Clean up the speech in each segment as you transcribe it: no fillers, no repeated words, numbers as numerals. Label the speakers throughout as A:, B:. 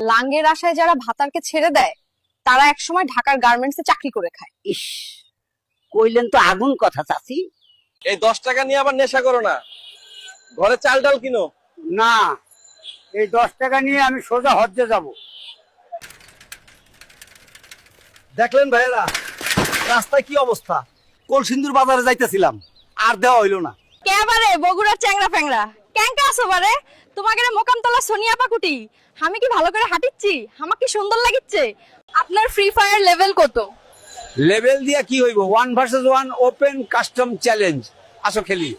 A: লাঙ্গের আশায় যারা ভাতারকে ছেড়ে দেয় তারা একসময় ঢাকার গার্মেন্টসে চাকরি করে খায়।
B: ইস, কইলেন তো আগুন কথা চাচি।
C: এই 10 টাকা নিয়ে আবার নেশা করো না, ঘরে চাল ডাল কিনো।
B: না, এই 10 টাকা নিয়ে আমি সোজা হজ্জে যাব।
D: দেখলেন ভাইয়েরা রাস্তায় কি অবস্থা? কলসিন্দুর বাজারে যাইতেছিলাম, আর দেওয়া হইলো না।
A: কেবারে বগুড়ার চ্যাংরা ফ্যাংরা ক্যাঙ্কা আসো বারে, তোমাকে মোকামতলা সোনিয়া পাকুটি আমি কি ভালো করে হাঁটিচ্ছি? আমাকে কি সুন্দর লাগিচ্ছে? আপনার ফ্রি ফায়ার লেভেল কত?
D: লেভেল দিয়া কি হইব? 1 ভার্সেস 1 ওপেন কাস্টম চ্যালেঞ্জ, আসো খেলি।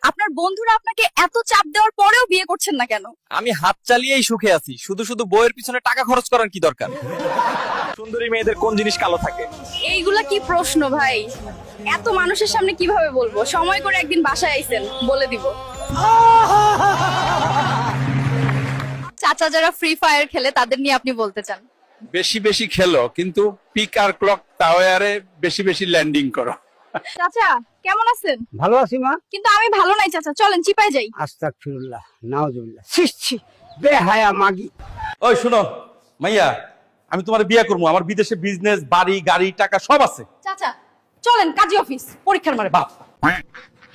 A: আপনার বন্ধুরা আপনাকে এত চাপ দেওয়ার পরেও বিয়ে করছেন না কেন?
C: আমি হাত চালিয়েই সুখে আছি, শুধু শুধু বইয়ের পিছনে টাকা খরচ করার কি দরকার? সুন্দরী মেয়েদের কোন জিনিস কালো থাকে?
A: এইগুলা কি প্রশ্ন ভাই? এত মানুষের সামনে কিভাবে বলবো? সময় করে একদিন বাসায় আইছেন, বলে দিব। চাচা যারা ফ্রি ফায়ার খেলে তাদের নিয়ে আপনি বলতে চান?
E: বেশি বেশি খেলো, কিন্তু পিক আর ক্লক টাওয়ারে বেশি বেশি ল্যান্ডিং করো।
A: চাচা কেমন আছেন?
B: ভালো আছি মা।
A: কিন্তু আমি ভালো নাই চাচা, চলেন চিপায় যাই।
B: আস্তাগফিরুল্লাহ, নাউজুবিল্লাহ। ছি, বেহায়া মাগি।
C: ওই শুনো মাইয়া, আমি তোমার বিয়ে করবো, আমার বিদেশে বিজনেস, বাড়ি, গাড়ি, টাকা সব আছে।
A: চাচা চলেন কাজী অফিস, পরীক্ষার মারে বাপ।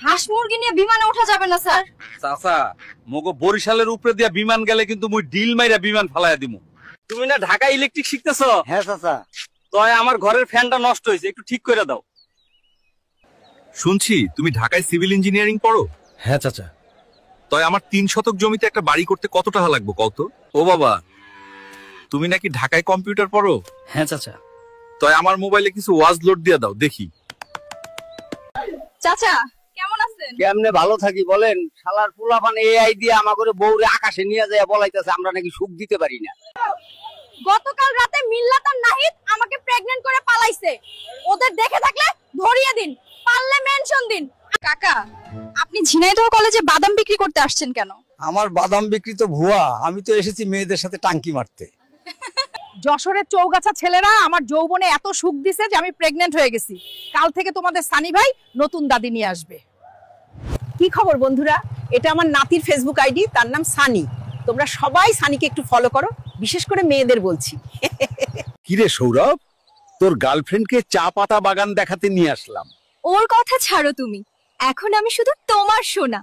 A: হাঁস মুরগি নিয়ে বিমানে ওঠা যাবে না স্যার।
E: চাচা, মগো বরিশালের উপরে দিয়া বিমান গেলে কিন্তু মুই ডিল মাইরা বিমান ফালাইয়া দিমু।
C: তুমি না ঢাকা ইলেকট্রিক শিখতেছো?
B: হ্যাঁ চাচা।
C: তয় আমার ঘরের ফ্যানটা নষ্ট হয়েছে, একটু ঠিক করে দাও।
E: শুনছি তুমি ঢাকায় সিভিল ইঞ্জিনিয়ারিং পড়ো?
C: হ্যাঁ চাচা।
E: তয় আমার 3 শতক জমিতে একটা বাড়ি করতে কত টাকা লাগবে কত? ও বাবা, তুমি নাকি ঢাকায় কম্পিউটার পড়ো?
C: হ্যাঁ চাচা।
E: তয় আমার মোবাইলে কিছু ওয়াজ লোড দিয়ে দাও দেখি।
A: চাচা কেমন আছেন?
B: কেমনে ভালো থাকি বলেন? শালার পোলাপান এআই দিয়ে আমাকে বউরে আকাশে নিয়ে যায় বলাইতেছে আমরা নাকি সুখ দিতে পারি না।
A: গতকাল রাতে মিল্লাত আর নাহিদ আমাকে প্রেগন্যান্ট করে পালাইছে। ওদের দেখে থাকলে ধরিয়ে দিন, পারলে মেনশন দিন। কাকা, আপনি ঝিনাইদহ কলেজে বাদাম বিক্রি করতে আসছেন কেন?
D: আমার বাদাম বিক্রি তো ভুয়া, আমি তো এসেছি মেয়েদের সাথে টাঙ্কি মারতে।
F: যশোরের চৌগাছা ছেলেরা আমার যৌবনে এত সুখ দিছে যে আমি প্রেগন্যান্ট হয়ে গেছি। কাল থেকে তোমাদের সানি ভাই নতুন দাদি নিয়ে আসবে। কি খবর বন্ধুরা? এটা আমার নাতির ফেসবুক আইডি, তার নাম সানি। তোমরা সবাই সানিকে একটু ফলো করো, বিশেষ করে মেয়েদের বলছি।
E: কিরে সৌরভ, তোর গার্লফ্রেন্ডকে চা পাতা বাগান দেখাতে নিয়ে আসলাম।
A: ওর কথা ছাড়ো তুমি, এখন আমি শুধু তোমার সোনা।